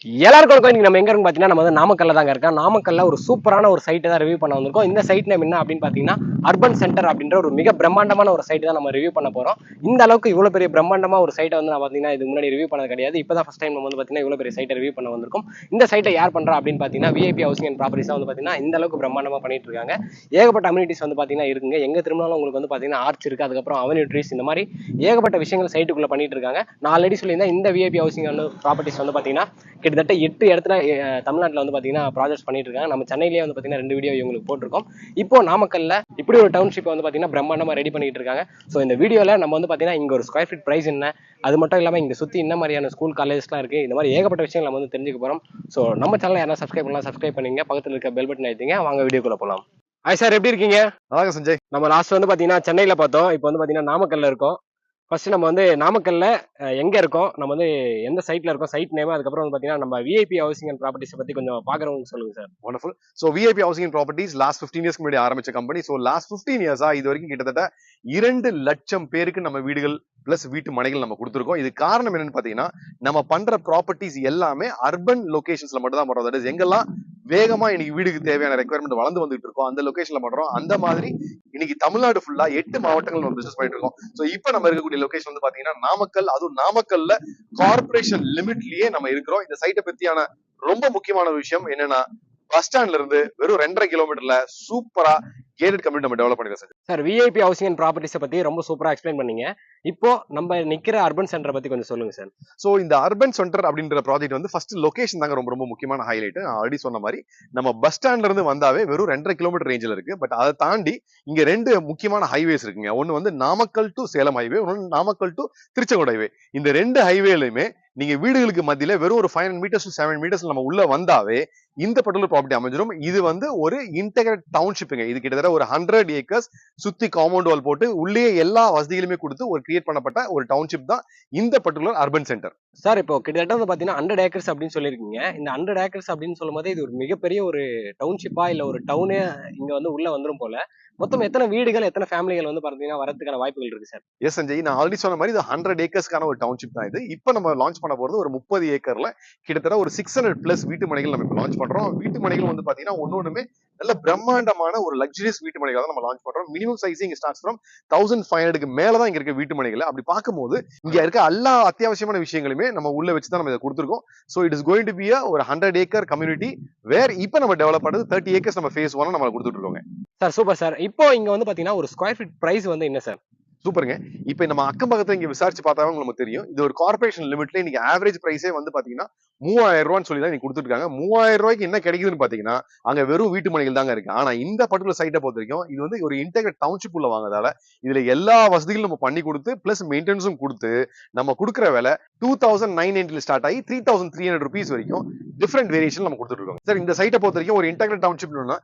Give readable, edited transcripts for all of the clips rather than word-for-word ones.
எல்லாருக்கும் இன்னைக்கு நம்ம எங்க இருக்கு பாத்தீங்கன்னா நம்ம வந்து நாமக்கல்ல தாங்க இருக்கோம். நாமக்கல்ல ஒரு சூப்பரான ஒரு சைட்டை தான் ரிவ்யூ பண்ண வந்திருக்கோம். இந்த சைட் நேம் என்ன அப்படின்னு பாத்தீங்கன்னா அர்பன் சென்டர் அப்படின்ற ஒரு மிக பிரம்மாண்டமான ஒரு சைட் தான் நம்ம ரிவ்யூ பண்ண போறோம். இந்த அளவுக்கு இவ்வளவு பெரிய பிரம்மாண்டமா ஒரு சைட்டை வந்து நான் பாத்தீங்கன்னா இதுக்கு முன்னாடி ரிவ்யூ பண்ணது கிடையாது. இப்பதான் ஃபர்ஸ்ட் டைம் நம்ம வந்து பாத்தீங்கன்னா இவ்வளவு பெரிய சைட்டை ரிவ்யூ பண்ண வந்திருக்கோம். இந்த சைட்டை யார் பண்றா அப்படின்னு பாத்தீங்கன்னா விஐபி ஹவுசிங் அண்ட் ப்ராப்பர்ட்டிஸ் வந்து பாத்தீங்கன்னா இந்த அளவுக்கு பிரம்மாண்டமா பண்ணிட்டு இருக்காங்க. ஏகப்பட்ட அம்யூனிட்டிஸ் வந்து பாத்தீங்கன்னா இருக்குங்க. எங்க திரும்பினாலும் உங்களுக்கு வந்து பாத்தீங்கன்னா ஆர்ச் இருக்கு, அதுக்கப்புறம் அவென்யூ ட்ரீஸ், இந்த மாதிரி ஏகப்பட்ட விஷயங்கள் சைட்டுக்குள்ள பண்ணிட்டு இருக்காங்க. நான் ஆல்ரெடி சொல்லியிருந்தேன் இந்த விஐபி ஹவுசிங் அண்ட் ப்ராப்பர்ட்டிஸ் வந்து பாத்தீங்கன்னா கிட்டத்தட்ட 8 இடத்துல தமிழ்நாட்டில் வந்து பாத்தீங்கன்னா ப்ராஜெக்ட்ஸ் பண்ணிட்டு இருக்காங்க. நம்ம சென்னையிலேயே வந்து பாத்தீங்கன்னா 2 வீடியோ இவங்களுக்கு போட்டிருக்கோம். இப்போ நாமக்கல்ல இப்படி ஒரு டவுன்ஷிப் வந்து பாத்தீங்கன்னா பிரம்மாண்டமா ரெடி பண்ணிட்டு இருக்காங்க. ஸோ இந்த வீடியோல நம்ம வந்து பாத்தீங்கன்னா இங்க ஒரு ஸ்கொயர் ஃபீட் பிரைஸ் என்ன, அது மட்டும் இல்லாம இங்க சுத்தி என்ன மாதிரியான ஸ்கூல் காலேஜ்லாம் இருக்கு, இந்த மாதிரி ஏகப்பட்ட விஷயங்கள் நம்ம வந்து தெரிஞ்சுக்க போறோம். ஸோ நம்ம சேனல் யாரா சப்ஸ்கிரைப் பண்ணலாம், சப்ஸ்கிரைப் பண்ணுங்க, பக்கத்தில் இருக்க பெல் பட்டன் அழுத்திங்க. வாங்க வீடியோக்குள்ள போலாம். ஹாய் சார், எப்படி இருக்கீங்க? நல்லா சஞ்சய். நம்ம லாஸ்ட் வந்து பாத்தீங்கன்னா சென்னையில பார்த்தோம். இப்போ வந்து பாத்தீங்கன்னா நாமக்கல்ல இருக்கோம். ஃபர்ஸ்ட் நம்ம வந்து நாமக்கல்ல எங்க இருக்கோம், நம்ம வந்து எந்த சைட்ல இருக்கோம், சைட் நேம், அதுக்கப்புறம் வந்து பாத்தீங்கன்னா நம்ம விஐபி ஹவுசிங் அண்ட் ப்ராப்பர்ட்டிஸ் பத்தி கொஞ்சம் பாக்குறவங்க சொல்லுங்க sir. Wonderful. So VIP housing and properties last 15 இயர்ஸ்க்கு முன்னாடி ஆரம்பிச்ச கம்பெனி. ஸோ லாஸ்ட் 15 இயர்ஸா இது வரைக்கும் கிட்டத்தட்ட 2 லட்சம் பேருக்கு நம்ம வீடுகள் பிளஸ் வீட்டு மனைகள் நம்ம கொடுத்துருக்கோம். இது காரணம் என்னன்னு பாத்தீங்கன்னா நம்ம பண்ற ப்ராப்பர்ட்டிஸ் எல்லாமே அர்பன் லொகேஷன்ஸ்ல மட்டும் தான் பண்றோம். தட் இஸ் எங்கெல்லாம் வேகமா இன்னைக்கு வீடுக்கு தேவையான ரெக்குவயர்மெண்ட் வளர்ந்து வந்துட்டு இருக்கோம் அந்த லொகேஷன்ல பண்றோம். அந்த மாதிரி இன்னைக்கு தமிழ்நாடு ஃபுல்லா 8 மாவட்டங்கள் நம்ம பிசினஸ் பண்ணிட்டு இருக்கோம். ஸோ இப்போ நம்ம இருக்கக்கூடிய லொகேஷன் வந்து பாத்தீங்கன்னா நாமக்கல். அதுவும் நாமக்கல்ல கார்பரேஷன் லிமிட்லயே நம்ம இருக்கிறோம். இந்த சைட்டை பத்தியான ரொம்ப முக்கியமான ஒரு விஷயம் என்னன்னா பஸ் ஸ்டாண்ட்ல இருந்து வெறும் 2.5 கிலோமீட்டர்ல சூப்பரா கேட்டட் கம்யூனிட்டி நம்ம டெவலப் பண்ணிருக்கோம் sir. VIP housing and properties பத்தி ரொம்ப சூப்பரா எக்ஸ்பிளைன் பண்ணீங்க. இப்போ நம்ம நிக்கிற அர்பன் சென்டர் பத்தி கொஞ்சம் சொல்லுங்க சார். சோ இந்த அர்பன் சென்டர் அப்படின்ற ப்ராஜெக்ட் வந்து ஃபர்ஸ்ட் லொகேஷன் தாங்க ரொம்ப ரொம்ப முக்கியமான ஹைலைட். நான் ஆல்ரெடி சொன்ன மாதிரி நம்ம பஸ் ஸ்டாண்ட்ல இருந்து வந்தாவே வெறும் 2.5 கிலோமீட்டர் ரேஞ்சில் இருக்கு. பட் அதை தாண்டி இங்க 2 முக்கியமான ஹைவேஸ் இருக்குங்க. ஒன்னு வந்து நாமக்கல் டு சேலம் ஹைவே, ஒன்னு நாமக்கல் டு திருச்செங்கோடு ஹைவே. இந்த 2 ஹைவேலையுமே நீங்க வீடுகளுக்கு மத்தியில வெறும் ஒரு 500 மீட்டர்ஸ் டு 700 மீட்டர்ஸ் நம்ம உள்ள வந்தாவே இந்த பர்டிகுலர் ப்ராப்பர்ட்டி அமைஞ்சிடும். இது வந்து ஒரு இன்டெகிரேட் டவுன்ஷிப்புங்க. இது கிட்டத்தட்ட ஒரு 100 ஏக்கர்ஸ் சுத்தி காம்பவுண்ட் வால் போட்டு உள்ளே எல்லா வசதிகளுமே கொடுத்து ஒரு கிரியேட் பண்ணப்பட்ட ஒரு டவுன்ஷிப் தான் இந்த பர்டிகுலர் அர்பன் சென்டர். சார் இப்போ கிட்டத்தட்ட வந்து பாத்தீங்கன்னா 100 ஏக்கர்ஸ் அப்படின்னு சொல்லியிருக்கீங்க. இந்த 100 ஏக்கர்ஸ் அப்படின்னு சொல்லும் போது இது ஒரு மிகப்பெரிய ஒரு டவுன்ஷிப்பா இல்ல ஒரு டவுனே இங்க வந்து உள்ள வந்துரும் போல. மொத்தம் எத்தனை வீடுகள், எத்தனை ஃபேமிலிகள் வந்து பாத்தீங்கன்னா வரதுக்கான வாய்ப்புகள் இருக்கு சார்? எஸ் சஞ்சய், நான் ஆல்ரெடி சொன்ன மாதிரி இது 100 ஏக்கர்ஸ்க்கான ஒரு டவுன்ஷிப் தான் இது. இப்போ நம்ம லான்ச் பண்ண போறது ஒரு 30 ஏக்கர்ல கிட்டத்தட்ட ஒரு 600 பிளஸ் வீட்டு மனைகள் நம்ம இப்போ லான்ச் பண்றோம். வீட்டு மனைகள் வந்து பாத்தீங்கன்னா ஒன்னொன்னுமே நல்ல பிரம்மாண்டமான ஒரு லக்ஸரியஸ் வீட்டு மனைகள் தான் நம்ம லான்ச் பண்றோம். மினிமம் சைசிங் ஸ்டார்ட்ஸ் ஃப்ரம் 1500க்கு மேலதான் இங்க இருக்க வீட்டு மனைகள். அப்படி பார்க்கும்போது இங்க இருக்க எல்லா அத்தியாவசியமான விஷயங்களுமே நம்ம உள்ள வச்சு தான் நம்ம இதை கொடுத்துருக்கோம். So it is going to be ஒரு 100 ஏக்கர் கம்யூனிட்டி வேர் இப்போ நம்ம டெவலப் பண்ணது 30 ஏக்கர்ஸ் நம்ம ஃபேஸ் 1 நம்ம கொடுத்துட்டு இருக்கோங்க. Sir super sir. இப்போ இங்க வந்து பாத்தீங்கன்னா ஒரு ஸ்கொயர் ஃபீட் பிரைஸ் வந்து என்ன சார்? சூப்பருங்க. இப்ப நம்ம அக்கம் பக்கத்துல இங்க விசாரிச்சு பார்த்தாலும் நமக்கு தெரியும். இது ஒரு கார்பரேஷன் லிமிட்ல இன்னைக்கு ஆவரேஜ் பிரைஸே வந்து பாத்தீங்கன்னா 3000 ரூபான்னு சொல்லி தான் நீங்க கொடுத்துருக்காங்க. 3000 ரூபாய்க்கு என்ன கிடைக்குதுன்னு பாத்தீங்கன்னா அங்க வெறும் வீட்டு மனைகள் தாங்க இருக்கு. ஆனா இந்த பர்டிகுலர் சைட்டை பொறுத்த வரைக்கும் இது வந்து ஒரு இன்டெகிரேட் டவுன்ஷிப் உள்ள வாங்கதால இதுல எல்லா வசதிகளும் நம்ம பண்ணி கொடுத்து பிளஸ் மெயின்டெனன்ஸும் கொடுத்து நம்ம கொடுக்குற விலை 2990 ஸ்டார்ட் ஆகி 3300 ருபீஸ் வரைக்கும் டிஃபரெண்ட் வேரியேஷன் நம்ம கொடுத்துட்டு இருக்கோம். சார் இந்த சைட்டை பொறுத்த வரைக்கும் ஒரு இன்டெகிரேட் டவுன்ஷிப்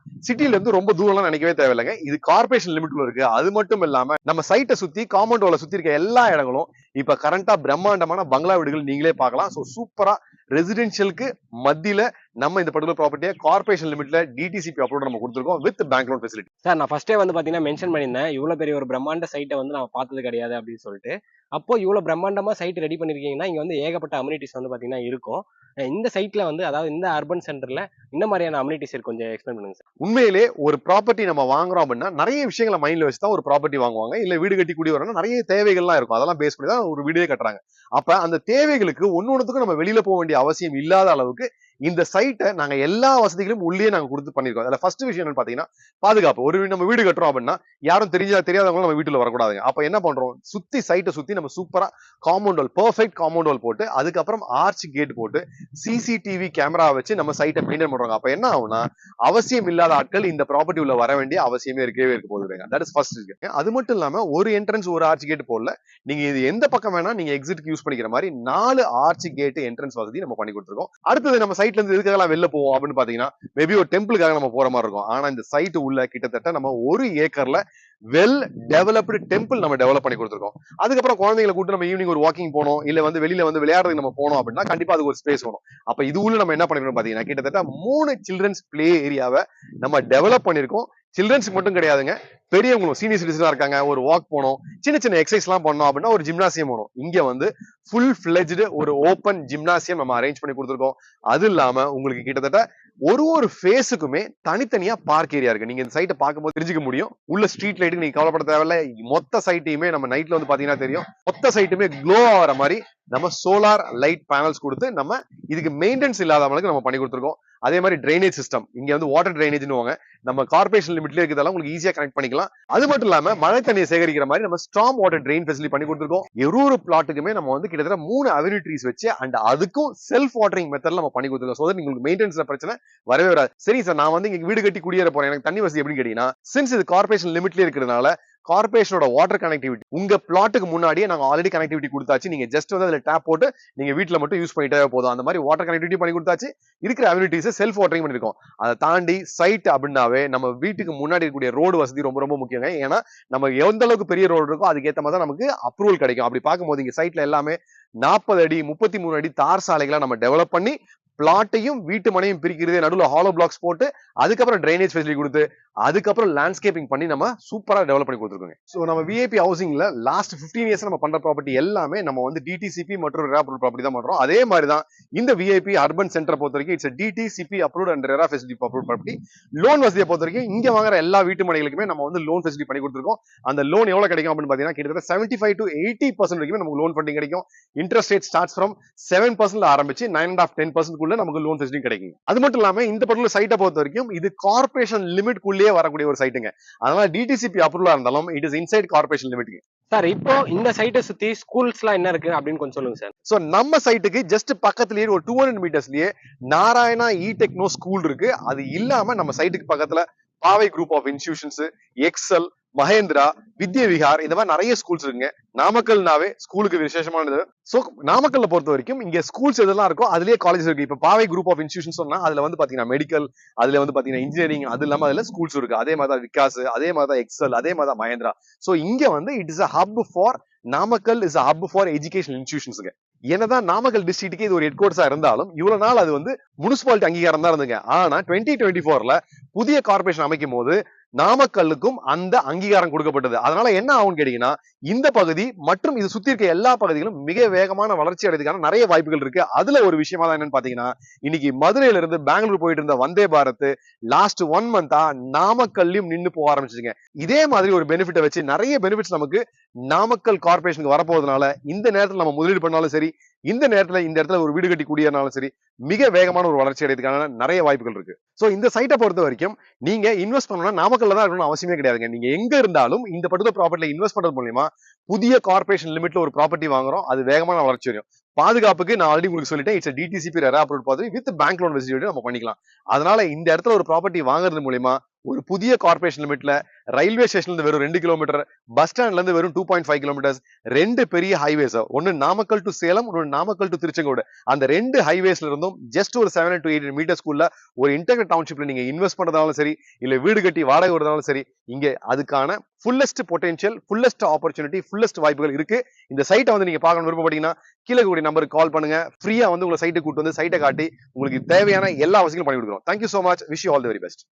சிட்டில இருந்து ரொம்ப தூரம்லாம் நினைக்கவே தேவையில்லைங்க. இது கார்பரேஷன் லிமிட்ல இருக்கு. அது மட்டும் இல்லாம நம்ம சைட்டை சுத்தி காம்பவுண்ட் வால சுத்தி இருக்க எல்லா இடங்களும் இப்ப கரண்டா பிரம்மாண்டமான பங்களா வீடுகள் நீங்களே பார்க்கலாம். சோ சூப்பரா ரெசிடென்ஷியலுக்கு மத்தியில நம்ம இந்த பர்டிகுலர் ப்ராப்பர்ட்டியை கார்பரேஷன் லிமிட்ல டிடிசிபி அப்ரூவ் நம்ம கொடுத்துருக்கோம் with bank loan facility. Sir நான் ஃபர்ஸ்டே வந்து பாத்தீங்கன்னா மென்ஷன் பண்ணியிருந்தேன் இவ்வளவு பெரிய ஒரு பிரம்மாண்ட சைட்டை வந்து நான் பார்த்தது கிடையாது அப்படின்னு சொல்லிட்டு. அப்போ இவ்வளவு பிரம்மாண்டமா சைட் ரெடி பண்ணிருக்கீங்கன்னா இங்க வந்து ஏகப்பட்ட அம்யூனிட்டிஸ் வந்து பாத்தீங்கன்னா இருக்கும். இந்த சைட்ல வந்து அதாவது இந்த அர்பன் சென்டர்ல இந்த மாதிரியான அம்யூனிட்டிஸ் இருக்கு, கொஞ்சம் எக்ஸ்பிளைன் பண்ணுங்க சார். உண்மையிலே ஒரு ப்ராப்பர்ட்டி நம்ம வாங்குறோம் அப்படின்னா நிறைய விஷயங்களை மைண்ட்ல வச்சு தான் ஒரு ப்ராப்பர்ட்டி வாங்குவாங்க. இல்ல வீடு கட்டி கூடி வரணும், நிறைய தேவைகள்லாம் இருக்கும். அதெல்லாம் பேஸ் பண்ணி தான் ஒரு வீடே கட்டுறாங்க. அப்ப அந்த தேவைகளுக்கு ஒன்னொன்னுக்கும் நம்ம வெளியில போக வேண்டிய அவசியம் இல்லாத அளவுக்கு இந்த சைட்டை நாங்க எல்லா வசதிகளும் உள்ளே நாங்க கொடுத்து பண்ணிருக்கோம். அதுல ஃபர்ஸ்ட் விஷயம் என்னன்னு பாத்தீங்கன்னா பாதுகாப்பு. ஒரு நம்ம வீடு கட்டுறோம் அப்படின்னா யாரும் தெரியாதவங்க நம்ம வீட்டுல வரக்கூடாதுங்க. அப்ப என்ன பண்றோம், சுத்தி சைட்டை சுத்தி நம்ம சூப்பரா compound wall, perfect compound wall போட்டு அதுக்கப்புறம் ஆர்ச் கேட் போட்டு சிசிடிவி கேமரா வச்சு நம்ம சைட்டை மெயின்டைன் பண்றோம். அப்ப என்ன ஆகும்னா அவசியம் இல்லாத ஆட்கள் இந்த ப்ராப்பர்ட்டி உள்ள வர வேண்டிய அவசியமே இருக்கவே இருக்க போகுது. தட் இஸ் ஃபர்ஸ்ட் இருக்கு. அது மட்டும் இல்லாம ஒரு என்ட்ரன்ஸ் ஒரு ஆர்ச் கேட் போடல, நீங்க இது எந்த பக்கம் வேணா நீங்க எக்ஸிட் யூஸ் பண்ணிக்கிற மாதிரி 4 ஆர்ச் கேட் என்ட்ரன்ஸ் வசதி நம்ம பண்ணி கொடுத்துருக்கோம். அடுத்தது நம்ம சைட்ல இருந்து எதுக்காக வெளில போவோம் அப்படின்னு பாத்தீங்கன்னா மேபி ஒரு டெம்பிளுக்காக நம்ம போற மாதிரி இருக்கும். ஆனா இந்த சைட் உள்ள கிட்டத்தட்ட நம்ம 1 ஏக்கர்ல வெல் டெவலப்டு டெம்பிள் நம்ம டெவலப் பண்ணி கொடுத்துருக்கோம். அதுக்கப்புறம் குழந்தைங்களை கூட்டு நம்ம ஈவினிங் ஒரு வாக்கிங் போனோம், இல்ல வந்து வெளியில வந்து விளையாடுறதுக்கு நம்ம போனோம் அப்படின்னா கண்டிப்பா அதுக்கு ஒரு ஸ்பேஸ் வேணும். அப்ப இது உள்ள நம்ம என்ன பண்ணிருக்கோம் பாத்தீங்கன்னா கிட்டத்தட்ட 3 சில்ட்ரன்ஸ் பிளே ஏரியாவை நம்ம டெவலப் பண்ணிருக்கோம். சில்ட்ரன்ஸ்க்கு மட்டும் கிடையாதுங்க, பெரியவங்களும் சீனியர் சிட்டிசனா இருக்காங்க, ஒரு வாக் போனோம், சின்ன சின்ன எக்ஸசைஸ் எல்லாம் பண்ணோம் அப்படின்னா ஒரு ஜிம்னாசியம் போகணும். இங்க வந்து ஃபுல் ஃபிளெஜ்டு ஒரு ஓப்பன் ஜிம்னாசியம் நம்ம அரேஞ்ச் பண்ணி கொடுத்துருக்கோம். அது இல்லாம உங்களுக்கு கிட்டத்தட்ட ஒரு ஃபேஸுக்குமே தனித்தனியா பார்க் ஏரியா இருக்கு. நீங்க இந்த சைட்டை பார்க்கும்போது தெரிஞ்சுக்க முடியும். உள்ள ஸ்ட்ரீட் லைட்டுக்கு நீங்க கவலைப்பட தேவையில்ல. மொத்த சைட்டையுமே நம்ம நைட்ல வந்து பாத்தீங்கன்னா தெரியும், மொத்த சைட்டுமே க்ளோ ஆகிற மாதிரி நம்ம சோலார் லைட் பேனல்ஸ் கொடுத்து நம்ம இதுக்கு மெயின்டெனன்ஸ் இல்லாதவங்களுக்கு நம்ம பண்ணி கொடுத்துருக்கோம். அதே மாதிரி ட்ரைனேஜ் சிஸ்டம், இங்க வந்து வாட்டர் ட்ரைனேஜ்னுவாங்க, நம்ம கார்பரேஷன் லிமிட்ல இருக்கிறதால உங்களுக்கு ஈஸியா கனெக்ட் பண்ணிக்கலாம். அது மட்டும் இல்லாம மழை தண்ணியை சேகரிக்கிற மாதிரி நம்ம ஸ்டார்ம் வாட்டர் ட்ரெயின் ஃபெசிலிட்டி பண்ணி கொடுத்துருக்கோம். ஒரு பிளாட்டுக்குமே நம்ம வந்து கிட்டத்தட்ட 3 அவென்யூ ட்ரீஸ் வச்சு அண்ட் அதுக்கும் செல்ஃப் வாட்டரிங் மெத்தட்ல நம்ம பண்ணி கொடுத்துருக்கோம். சோ உங்களுக்கு மெயின்டெனன்ஸ்ல பிரச்சனை வரவே வராது. சரி சார், நான் வந்து இங்க வீடு கட்டி குடியேற போறேன், எனக்கு தண்ணி வசதி எப்படின்னு கேட்டீங்கன்னா, சின்ஸ் இது கார்பரேஷன் லிமிட்ல இருக்கிறதுனால கார்பரேஷனோட வாட்டர் கனெக்டிவிட்டி உங்க பிளாட்டுக்கு முன்னாடியே நாங்க ஆல்ரெடி கனெக்டிவிட்டி கொடுத்தாச்சு. நீங்க ஜஸ்ட் வந்து அதுல டேப் போட்டு நீங்க வீட்டுல மட்டும் யூஸ் பண்ணிட்டே போதும். அந்த மாதிரி வாட்டர் கனெக்டிவிட்டி பண்ணி கொடுத்தாச்சு. இருக்கிற அம்யூனிட்டிஸ் செல்ஃப் வாட்டரிங் பண்ணிருக்கோம். அதை தாண்டி சைட் அப்படின்னாவே நம்ம வீட்டுக்கு முன்னாடி இருக்கக்கூடிய ரோடு வசதி ரொம்ப ரொம்ப முக்கியங்க. ஏன்னா நம்ம எந்த அளவுக்கு பெரிய ரோடு இருக்கோ அதுக்கேற்ற மாதிரி தான் நமக்கு அப்ரூவல் கிடைக்கும். அப்படி பார்க்கும்போது இங்க சைட்ல எல்லாமே 40 அடி 33 அடி தார் சாலைகளை நம்ம டெவலப் பண்ணி பிளாட்டையும் வீட்டு மனையும் பிரிக்கிறது, நடுவில் ஹாலோ பிளாக்ஸ் போட்டு அதுக்கப்புறம் ட்ரைனேஜ் ஃபெசிலிட்டி கொடுத்து அதுக்கப்புறம் லேண்ட்ஸ்கேப்பிங் பண்ணி நம்ம சூப்பரா டெவலப் பண்ணி கொடுத்துருக்கோங்க. ஸோ நம்ம விஐபி ஹவுசிங்ல லாஸ்ட் 15 இயர்ஸ் நம்ம பண்ற ப்ராப்பர்ட்டி எல்லாமே நம்ம வந்து டிடிசிபி மற்றும் ரெரா அப்ரூவ் ப்ராப்பர்ட்டி தான் பண்றோம். அதே மாதிரி தான் இந்த விஐபி அர்பன் சென்டரை பொறுத்த வரைக்கும் it's DTCP approve and RERA facility approve property. Loan வசதியை பொறுத்த வரைக்கும் இங்க வாங்குற எல்லா வீட்டு மனைகளுக்குமே நம்ம வந்து லோன் ஃபெசிலிட்டி பண்ணி கொடுத்துருக்கோம். அந்த லோன் எவ்வளவு கிடைக்கும் அப்படின்னு பாத்தீங்கன்னா கிட்டத்தட்ட 75 to 80% வரைக்கும் நமக்கு லோன் ஃபண்டிங் கிடைக்கும். இன்ட்ரெஸ்ட் ரேட் ஸ்டார்ட்ஸ் ஃப்ரம் 7% ஆரம்பிச்சு 9.5% குள்ள நமக்கு லோன் ஃபெசிலிட்டி கிடைக்கும். அது மட்டும் இல்லாம இந்த பர்டிகுலர் சைட்டை பொறுத்த வரைக்கும் இது கார்பரேஷன் லிமிட் குள்ளேயே வரக்கூடிய ஒரு சைட்டுங்க. அதனால டிடிசிபி அப்ரூவலா இருந்தாலும் it is inside corporation limit. Sir, இப்போ இந்த சைட்டை சுத்தி ஸ்கூல்ஸ் எல்லாம் என்ன இருக்கு அப்படின்னு கொஞ்சம் சொல்லுங்க சார். சோ நம்ம சைட்டுக்கு ஜஸ்ட் பக்கத்துலயே ஒரு 200 மீட்டர்ஸ்லயே நாராயணா இடெக்னோ ஸ்கூல் இருக்கு. அது இல்லாம நம்ம சைட்டுக்கு பக்கத்துல Paavai group of institutions, Excel, Mahendra, Vidya Vihar, இந்த மாதிரி நிறைய ஸ்கூல்ஸ் இருக்குங்க. நாமக்கல்னாவே ஸ்கூலுக்கு விசேஷமானது. சோ நாமக்கல்ல பொறுத்த வரைக்கும் இங்க ஸ்கூல்ஸ் எதெல்லாம் இருக்கோ அதுலயே காலேஜ் இருக்கு. இப்ப பாவை குரூப் ஆஃப் இன்ஸ்டிடியூஷன் சொன்னா அதுல வந்து பாத்தீங்கன்னா மெடிக்கல், அதுல வந்து பாத்தீங்கன்னா இன்ஜினியரிங், அது இல்லாம அதுல ஸ்கூல்ஸ் இருக்கு. அதே மாதிரி தான் விகாஸ், அதே மாதிரி தான் எக்ஸல், அதே மாதிரி தான் மகேந்திரா. சோ இங்க வந்து it is a hub for Namakkal is a hub for educational institutions. என்னதான் நாமக்கல் டிஸ்ட்ரிக்ட்டுக்கு இது ஒரு ஹெட் குவார்ட்டர்ஸா இருந்தாலும் இவ்வளவு நாள் அது வந்து முனிசிபாலிட்டி அங்கீகாரம் தான் இருந்துங்க. ஆனா 2024ல புதிய கார்பரேஷன் அமைக்கும் போது நாமக்கல்லுக்கும் அந்த அங்கீகாரம் கொடுக்கப்பட்டது. அதனால என்ன ஆகும்னு கேட்டீங்கன்னா, இந்த பகுதி மற்றும் இது சுத்தி இருக்க எல்லா பகுதிகளும் மிக வேகமான வளர்ச்சி அடைறதுக்கான நிறைய வாய்ப்புகள் இருக்கு. அதுல ஒரு விஷயமா தான் என்னன்னு பாத்தீங்கன்னா, இன்னைக்கு மதுரையில இருந்து பெங்களூர் போயிட்டு இருந்த வந்தே பாரத் லாஸ்ட் 1 மந்தா நாமக்கல்லையும் நின்னு போக ஆரம்பிச்சுங்க. இதே மாதிரி ஒரு பெனிஃபிட்டை வச்சு நிறைய பெனிஃபிட்ஸ் நமக்கு நாமக்கல் கார்பரேஷனுக்கு வரப்போவதனால இந்த நேரத்துல நம்ம முதலீடு பண்ணாலும் சரி, இந்த நேரத்துல இந்த இடத்துல ஒரு வீடு கட்டி குடியேறினாலும் சரி, மிக வேகமான ஒரு வளர்ச்சி அடைறதுக்கான நிறைய வாய்ப்புகள் இருக்கு. சோ இந்த சைட்டை பொறுத்த வரைக்கும் நீங்க இன்வெஸ்ட் பண்ணணும்னா நாமக்கல்ல தான் இருக்கணும்னு அவசியமே கிடையாதுங்க. நீங்க எங்க இருந்தாலும் இந்த பர்டிகுலர் ப்ராப்பர்ட்டில இன்வெஸ்ட் பண்றது மூலமா புதிய கார்பரேஷன் லிமிட்ல ஒரு ப்ராப்பர்ட்டி வாங்குறோம், அது வேகமான வளர்ச்சி வரும். பாதுகாப்புக்கு நான் ஆல்ரெடி உங்களுக்கு சொல்லிட்டேன், it's DTCP RERA approved property with bank loan facility நம்ம பண்ணிக்கலாம். அதனால இந்த இடத்துல ஒரு ப்ராப்பர்ட்டி வாங்குறது மூலமா ஒரு புதிய கார்பரேஷன் லிமிட்ல ரயில்வே ஸ்டேஷன்ல இருந்து வெறும் 2 கிலோமீட்டர், பஸ் ஸ்டாண்ட்ல இருந்து வெறும் 2.5 கிலோமீட்டர்ஸ், 2 பெரிய ஹைவேஸ், ஒன்னு நாமக்கல் டு சேலம், ஒரு நாமக்கல் டு திருச்செங்கோடு, அந்த 2 ஹைவேஸ்ல இருந்தும் ஜஸ்ட் ஒரு 7 to 8 மீட்டர்ஸ்க்குள்ள ஒரு இன்டெகிரேட் டவுன்ஷிப்ல நீங்க இன்வெஸ்ட் பண்றதாலும் சரி, இல்ல வீடு கட்டி வாடகை விடுறதாலும் சரி, இங்க அதுக்கான fullest potential, fullest opportunity, fullest வாய்ப்புகள் இருக்கு. இந்த சைட்டை வந்து நீங்க பார்க்கணும் விருப்பப்பட்டீங்கன்னா கீழே கூடிய நம்பருக்கு கால் பண்ணுங்க. ஃப்ரீயா வந்து உங்களை சைட்டை கூட்டு வந்து சைட்டை காட்டி உங்களுக்கு தேவையான எல்லா வசதிகளும் பண்ணி கொடுக்குறோம். Thank you so much. Wish you all the very best.